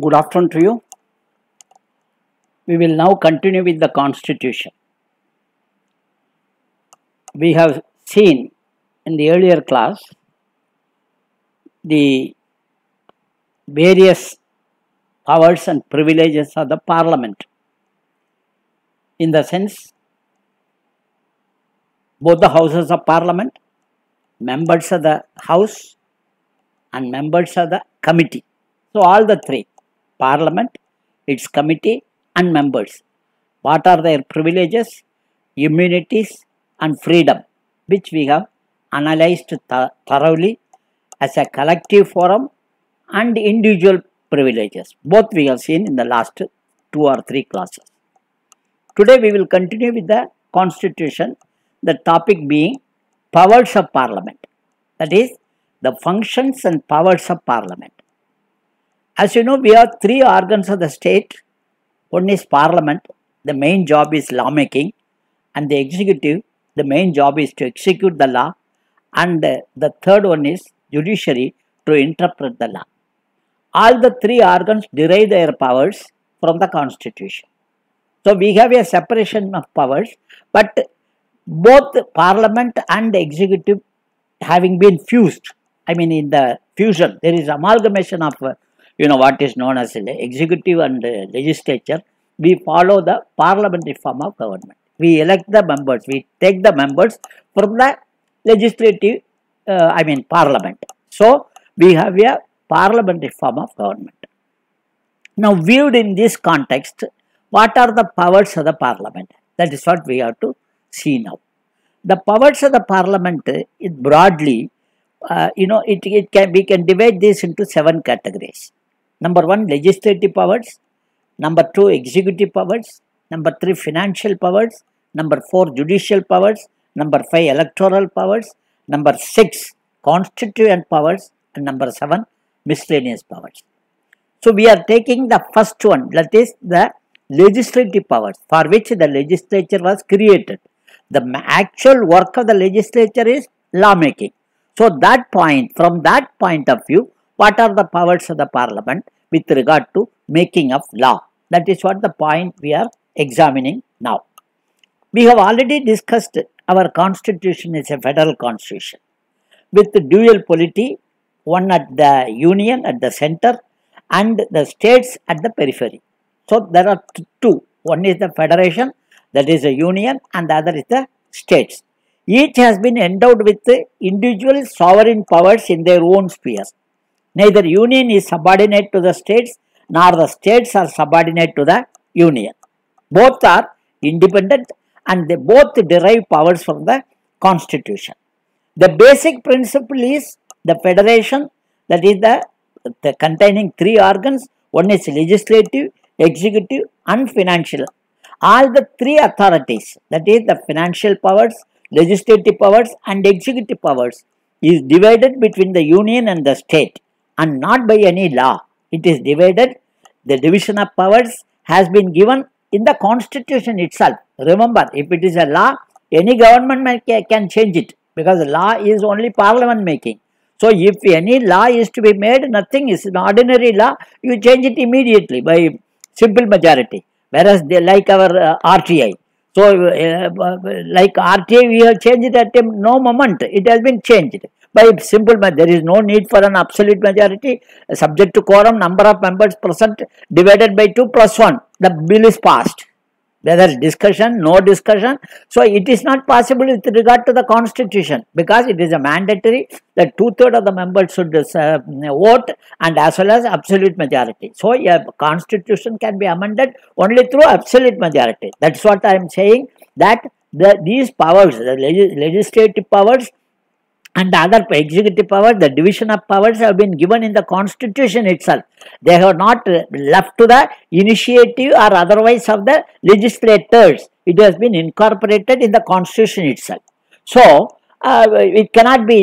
Good afternoon to you. We will now continue with the Constitution. We have seen in the earlier class the various powers and privileges of the Parliament. In the sense, both the houses of Parliament, members of the House, and members of the committee. So, all the three, Parliament, its committee, and members. What are their privileges, immunities, and freedom, which we have analyzed thoroughly as a collective forum and individual privileges. Both we have seen in the last 2 or 3 classes. Today we will continue with the Constitution, the topic being powers of Parliament. That is, the functions and powers of Parliament. As you know, we have 3 organs of the state. One is Parliament, the main job is lawmaking, and the executive, the main job is to execute the law, and the third one is judiciary, to interpret the law. All the 3 organs derive their powers from the Constitution. So we have a separation of powers, but both Parliament and executive having been fused, in the fusion, there is amalgamation of what is known as executive and legislature. We follow the parliamentary form of government. We elect the members. We take the members from the legislative, parliament. So, we have a parliamentary form of government. Now, viewed in this context, what are the powers of the parliament? That is what we have to see now. The powers of the parliament, broadly, we can divide this into 7 categories. Number 1, legislative powers. Number 2, executive powers. Number 3, financial powers. Number 4, judicial powers. Number 5, electoral powers. Number 6, constituent powers. And number 7, miscellaneous powers. So, we are taking the first one, that is the legislative powers, for which the legislature was created. The actual work of the legislature is lawmaking. So, from that point of view, what are the powers of the parliament with regard to making of law? That is what the point we are examining now. We have already discussed our constitution is a federal constitution with dual polity, one at the union at the center and the states at the periphery. So, there are 2. One is the federation, that is a union, and the other is the states. Each has been endowed with individual sovereign powers in their own spheres. Neither union is subordinate to the states, nor the states are subordinate to the union. Both are independent and they both derive powers from the constitution. The basic principle is the federation, that is the containing 3 organs. One is legislative, executive and financial. All the 3 authorities, that is the financial powers, legislative powers and executive powers, is divided between the union and the state and not by any law. It is divided. The division of powers has been given in the constitution itself. Remember, if it is a law, any government can change it, because the law is only parliament making. So, if any law is to be made, nothing is an ordinary law, you change it immediately by simple majority. Whereas they like our RTI. So, like RTI, we have changed it at no moment. It has been changed by simple majority. There is no need for an absolute majority. Subject to quorum, number of members present divided by 2 plus 1. The bill is passed. Whether discussion, no discussion. So, it is not possible with regard to the constitution, because it is a mandatory that 2/3 of the members should vote, and as well as absolute majority. So, a constitution can be amended only through absolute majority. That is what I am saying, that these powers, the legislative powers and other executive powers, the division of powers have been given in the constitution itself. They have not left to the initiative or otherwise of the legislators. It has been incorporated in the constitution itself. So, it cannot be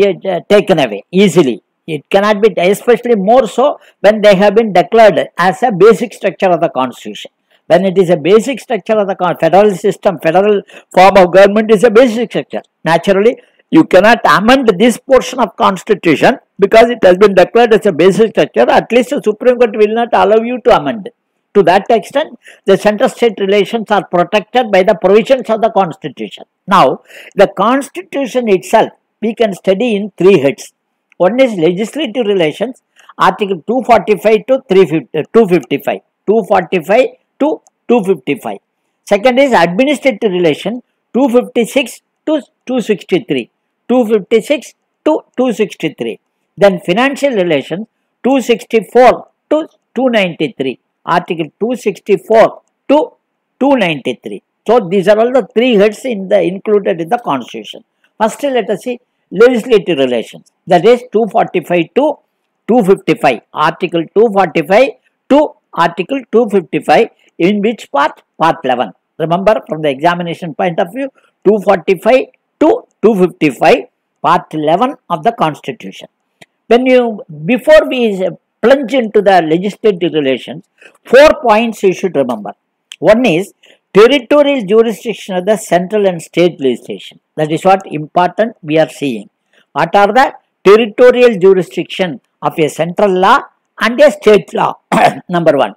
taken away easily. It cannot be, especially more so when they have been declared as a basic structure of the constitution. When it is a basic structure of the federal system, federal form of government is a basic structure. Naturally, You cannot amend this portion of constitution because it has been declared as a basic structure. At least the Supreme Court will not allow you to amend. To that extent, the central-state relations are protected by the provisions of the constitution. Now, the constitution itself, we can study in three heads. One is legislative relations, Article 245 to 255. 245 to 255. Second is administrative relation, 256 to 263. 256 to 263. Then financial relations, 264 to 293. Article 264 to 293. So these are all the three heads included in the constitution. First, let us see legislative relations. That is 245 to 255. Article 245 to Article 255. In which part? Part 11. Remember, from the examination point of view, 245 to 255, part 11 of the constitution. Before we plunge into the legislative relations, 4 points you should remember. One is territorial jurisdiction of the central and state legislation. That is what important we are seeing. What are the territorial jurisdiction of a central law and a state law? Number one.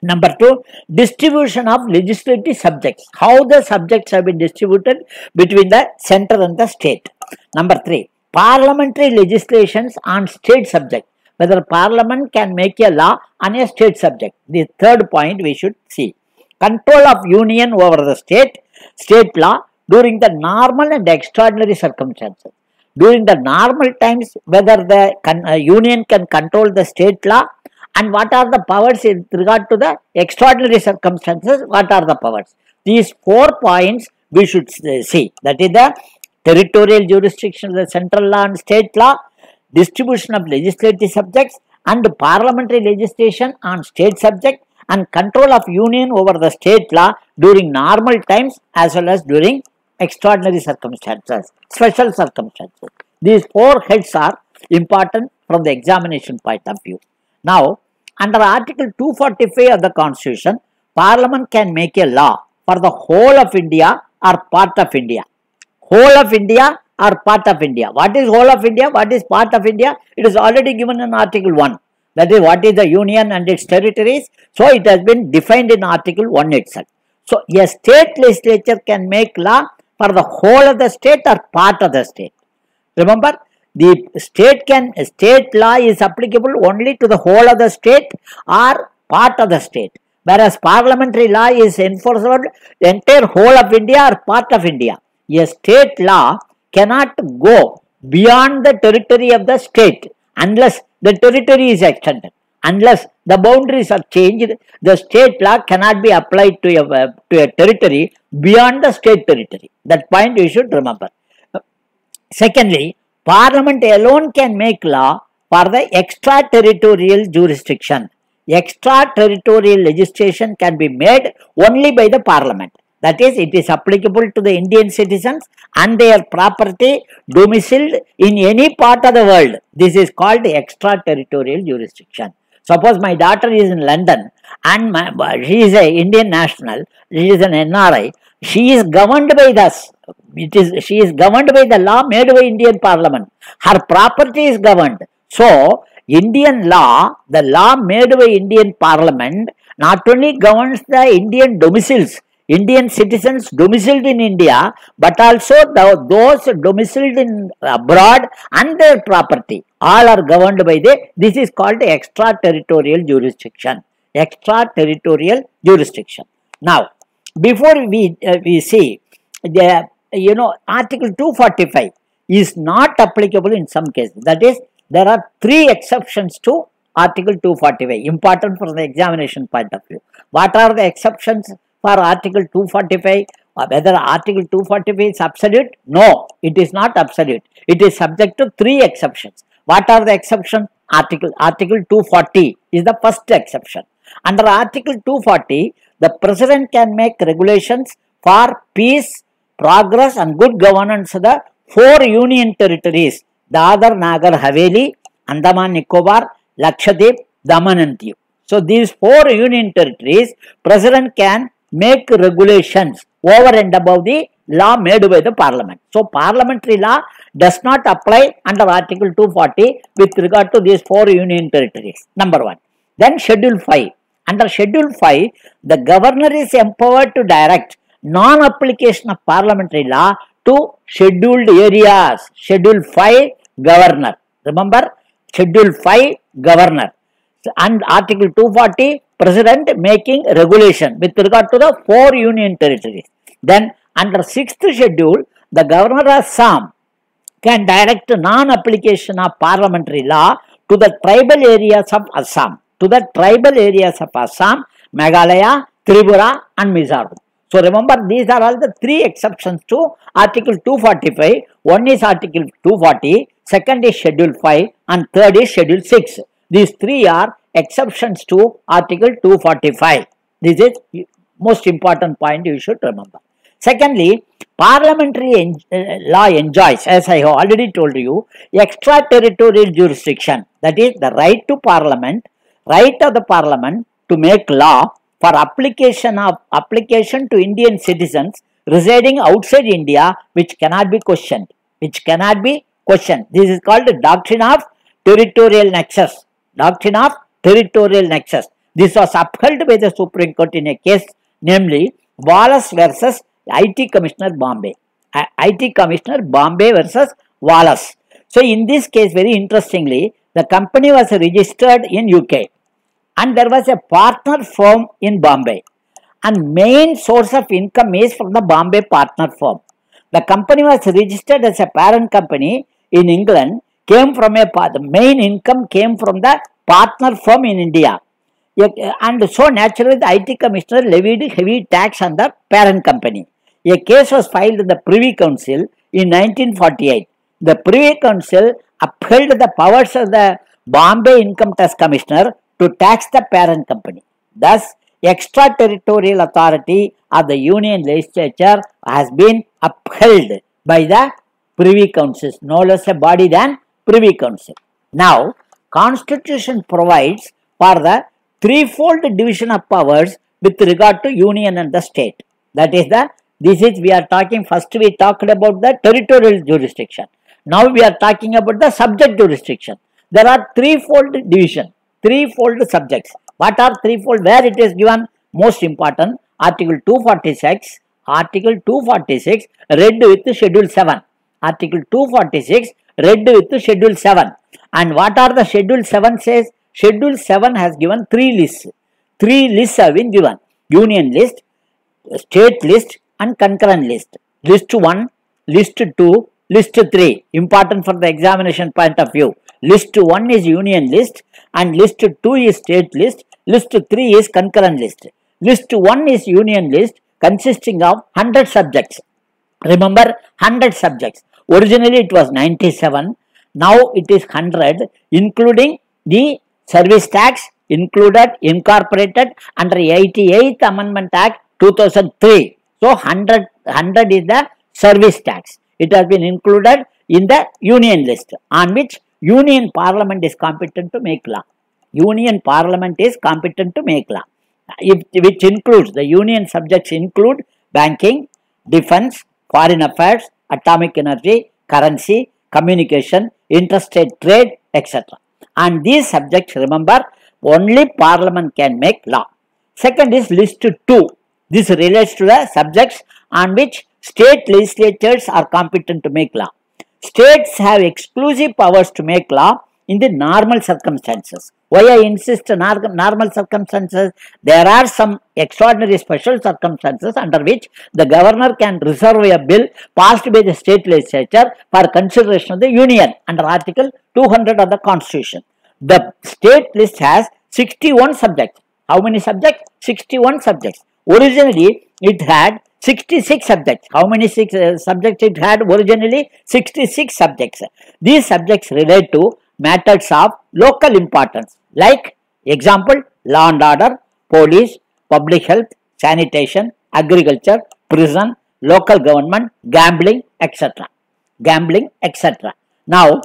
Number two, distribution of legislative subjects. How the subjects have been distributed between the center and the state. Number three, parliamentary legislations on state subject. Whether parliament can make a law on a state subject. The third point we should see. Control of union over the state law during the normal and extraordinary circumstances. During the normal times, whether the union can control the state law, and what are the powers in regard to the extraordinary circumstances, what are the powers. These 4 points we should see. That is the territorial jurisdiction of the central law and state law, distribution of legislative subjects, and parliamentary legislation on state subject, and control of union over the state law during normal times as well as during extraordinary circumstances, special circumstances. These 4 heads are important from the examination point of view. Now, under Article 245 of the Constitution, Parliament can make a law for the whole of India or part of India. Whole of India or part of India. What is whole of India? What is part of India? It is already given in Article 1. That is what is the union and its territories. So, it has been defined in Article 1 itself. So, a state legislature can make law for the whole of the state or part of the state. Remember, the state law is applicable only to the whole of the state or part of the state, whereas parliamentary law is enforceable the entire whole of India or part of India. A state law cannot go beyond the territory of the state unless the territory is extended. Unless the boundaries are changed, the state law cannot be applied to a territory beyond the state territory. That point you should remember. Secondly, Parliament alone can make law for the extraterritorial jurisdiction. Extraterritorial legislation can be made only by the Parliament. That is, it is applicable to the Indian citizens and their property domiciled in any part of the world. This is called extraterritorial jurisdiction. Suppose my daughter is in London and she is an Indian national, she is an NRI, she is governed by us. She is governed by the law made by Indian Parliament. Her property is governed. So, Indian law, the law made by Indian Parliament, not only governs the Indian domiciles, Indian citizens domiciled in India, but also those domiciled in abroad and their property. All are governed by this is called extraterritorial jurisdiction. Extraterritorial jurisdiction. Now, before we see Article 245 is not applicable in some cases. That is, there are 3 exceptions to Article 245, important from the examination point of view. What are the exceptions for Article 245? Whether Article 245 is absolute? No, it is not absolute. It is subject to 3 exceptions. What are the exceptions? Article 240 is the first exception. Under Article 240, the President can make regulations for peace, progress and good governance of the 4 union territories, Dadar, Nagar Haveli, Andaman Nicobar, Lakshadweep, Daman and Diu. So, these 4 union territories, President can make regulations over and above the law made by the Parliament. So, parliamentary law does not apply under Article 240 with regard to these 4 union territories. Number 1. Then Schedule 5. Under Schedule 5, the governor is empowered to direct non-application of parliamentary law to scheduled areas. Schedule 5, governor. Remember, Schedule 5, governor. And Article 240, President making regulation with regard to the 4 union territories. Then under 6th schedule, the governor of Assam can direct non-application of parliamentary law to the tribal areas of Assam. To the tribal areas of Assam, Meghalaya, Tripura and Mizoram. So remember, these are all the 3 exceptions to Article 245. One is Article 240, second is Schedule 5 and third is Schedule 6. These 3 are exceptions to Article 245. This is most important point you should remember. Secondly, parliamentary law enjoys, as I have already told you, extraterritorial jurisdiction. That is the right to parliament, right of the parliament to make law for application to Indian citizens residing outside India, which cannot be questioned. This is called the doctrine of territorial nexus. Doctrine of territorial nexus. This was upheld by the Supreme Court in a case, namely Wallace versus IT Commissioner Bombay. IT Commissioner Bombay versus Wallace. So in this case, very interestingly, the company was registered in UK and there was a partner firm in Bombay, and main source of income is from the Bombay partner firm. The company was registered as a parent company in England, the main income came from the partner firm in India. And so naturally the IT Commissioner levied heavy tax on the parent company. A case was filed in the Privy Council in 1948. The Privy Council upheld the powers of the Bombay Income Tax Commissioner to tax the parent company. Thus, extraterritorial authority of the Union Legislature has been upheld by the Privy Council, no less a body than Privy Council. Now, Constitution provides for the threefold division of powers with regard to Union and the state. That is we are talking, first we talked about the territorial jurisdiction. Now we are talking about the subject jurisdiction. There are threefold division, threefold subjects. What are threefold? Where it is given? Most important, Article 246, Article 246 read with Schedule 7. Article 246 read with Schedule 7. And what are the Schedule 7 says? Schedule 7 has given 3 lists. 3 lists have been given. Union list, state list and concurrent list. List 1, list 2, list 3. Important for the examination point of view. List 1 is union list and list 2 is state list. List 3 is concurrent list. List 1 is union list consisting of 100 subjects. Remember, 100 subjects. Originally it was 97. Now it is 100, including the service tax incorporated under 88th Amendment Act 2003. So 100 is the service tax. It has been included in the union list, on which Union Parliament is competent to make law. Union Parliament is competent to make law, which includes, the union subjects include banking, defense, foreign affairs, atomic energy, currency, communication, interstate trade, etc. And these subjects, remember, only Parliament can make law. Second is list 2. This relates to the subjects on which state legislatures are competent to make law. States have exclusive powers to make law in the normal circumstances. Why I insist on normal circumstances? There are some extraordinary special circumstances under which the governor can reserve a bill passed by the state legislature for consideration of the union under Article 200 of the Constitution. The state list has 61 subjects. How many subjects? 61 subjects. Originally, it had 66 subjects. How many subjects it had originally? 66 subjects. These subjects relate to matters of local importance, like example, law and order, police, public health, sanitation, agriculture, prison, local government, gambling, etc. Gambling, etc. Now,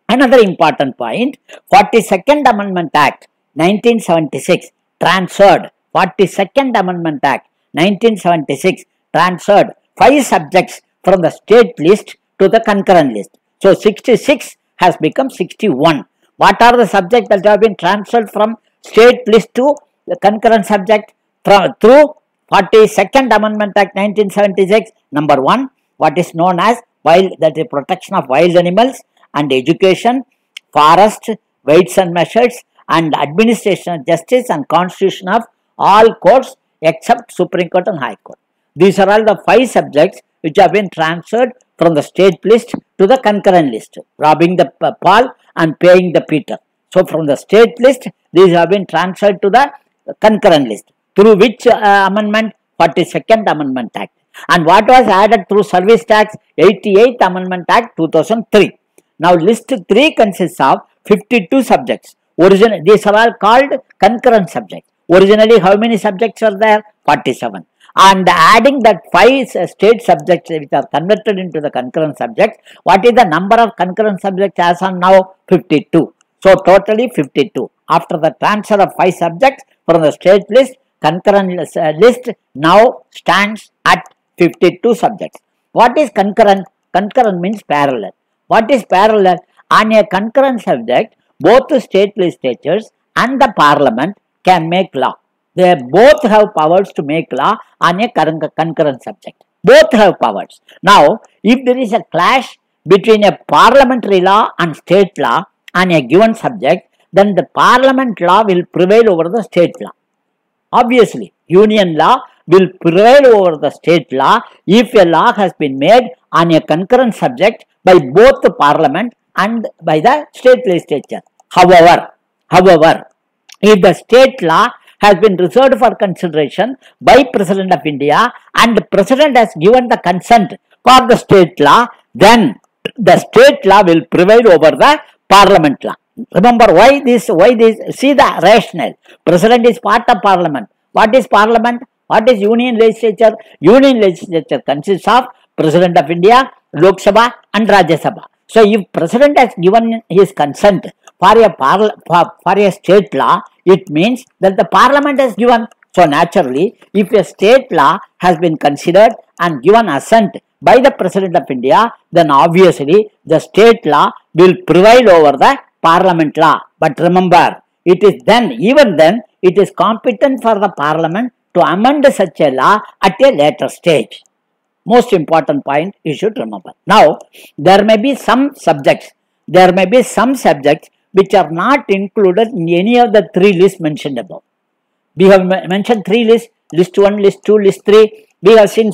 another important point, 42nd Amendment Act 1976 transferred, 42nd Amendment Act 1976 transferred 5 subjects from the state list to to the concurrent list. So 66 has become 61. What are the subjects that have been transferred from state list to the concurrent subject through 42nd Amendment Act 1976? Number 1, what is known as the protection of wild animals and education, forest, weights and measures, and administration of justice and constitution of all courts except Supreme Court and High Court. These are all the 5 subjects which have been transferred from the state list to the concurrent list. Robbing the Paul and paying the Peter. So from the state list, these have been transferred to the concurrent list. Through which amendment? 42nd Amendment Act. And what was added through service tax? 88th Amendment Act 2003. Now list 3 consists of 52 subjects. These are all called concurrent subjects. Originally, how many subjects are there? 47. And adding that 5 state subjects which are converted into the concurrent subjects, what is the number of concurrent subjects as on now? 52. So totally 52. After the transfer of 5 subjects from the state list, concurrent list now stands at 52 subjects. What is concurrent? Concurrent means parallel. What is parallel? On a concurrent subject, both the state legislatures and the parliament can make law. They both have powers to make law on a concurrent subject. Both have powers. Now, if there is a clash between a parliamentary law and state law on a given subject, then the parliament law will prevail over the state law. Obviously, union law will prevail over the state law if a law has been made on a concurrent subject by both the parliament and by the state legislature. However, if the state law has been reserved for consideration by President of India and the President has given the consent for the state law, then the state law will prevail over the parliament law. Remember why this, see the rationale. President is part of parliament. What is parliament? What is union legislature? Union legislature consists of President of India, Lok Sabha and Rajya Sabha. So if President has given his consent for a state law, it means that the parliament has given. So naturally, if a state law has been considered and given assent by the President of India, then obviously the state law will prevail over the parliament law. But remember, even then, it is competent for the parliament to amend such a law at a later stage. Most important point you should remember. Now, there may be some subjects which are not included in any of the 3 lists mentioned above. We have mentioned 3 lists, list 1, list 2, list 3. We have seen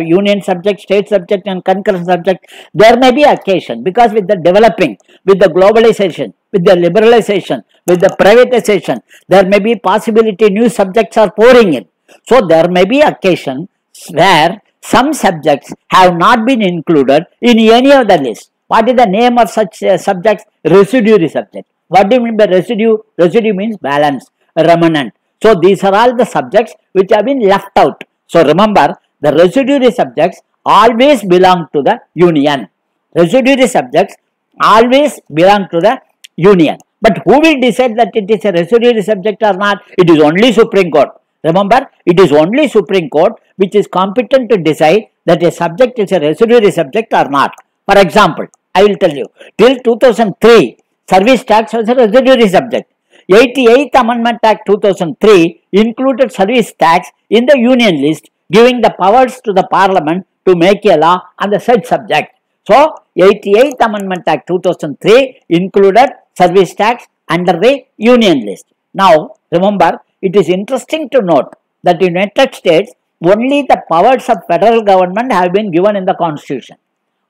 union subject, state subject and concurrent subject. There may be occasion because with the developing, with the globalization, with the liberalization, with the privatization, there may be possibility new subjects are pouring in. So there may be occasion where some subjects have not been included in any of the list. What is the name of such subjects? Residuary subject. What do you mean by residue? Residue means balance, remnant. So these are all the subjects which have been left out. So remember, the residuary subjects always belong to the union. Residuary subjects always belong to the union. But who will decide that it is a residuary subject or not? It is only Supreme Court. Remember, it is only Supreme Court which is competent to decide that a subject is a residuary subject or not. For example, I will tell you, till 2003, service tax was a residuary subject. 88th Amendment Act 2003 included service tax in the union list, giving the powers to the parliament to make a law on the said subject. So, 88th Amendment Act 2003 included service tax under the union list. Now, remember, it is interesting to note that in United States, only the powers of federal government have been given in the Constitution.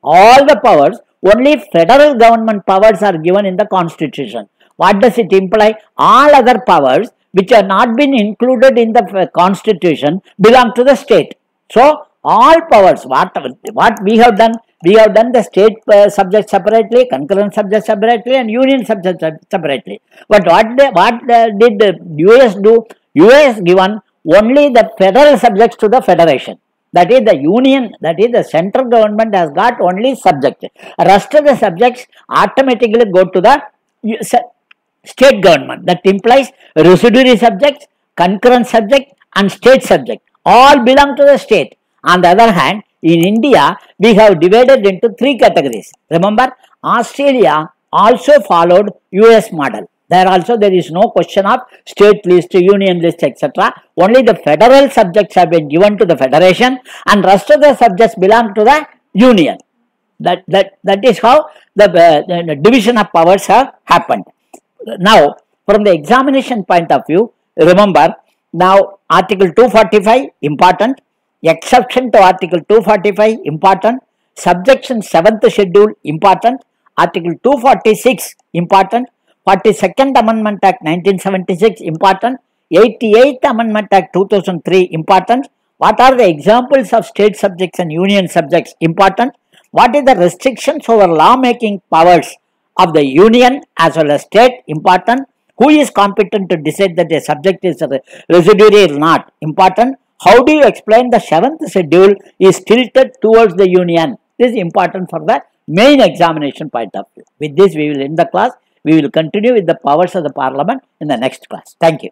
All the powers, only federal government powers are given in the Constitution. What does it imply? All other powers which have not been included in the Constitution belong to the state. So, all powers, what we have done the state subject separately, concurrent subject separately and union subject separately. But what did the US do? US given only the federal subjects to the federation. That is the union, that is the central government has got only subject. Rest of the subjects automatically go to the state government. That implies residuary subjects, concurrent subject and state subject. All belong to the state. On the other hand, In India, we have divided into 3 categories. Remember, Australia also followed US model. There also there is no question of state list, union list, etc. Only the federal subjects have been given to the federation and rest of the subjects belong to the union. That is how the division of powers have happened. Now, from the examination point of view, remember, now Article 245 important, exception to Article 245 important, subjection 7th schedule important, Article 246 important, 42nd Amendment Act 1976 important, 88th Amendment Act 2003 important. What are the examples of state subjects and union subjects important? What is the restrictions over lawmaking powers of the union as well as state important? Who is competent to decide that a subject is residuary or not important? How do you explain the 7th schedule is tilted towards the union? This is important for the main examination point of view. With this, we will end the class. We will continue with the powers of the parliament in the next class. Thank you.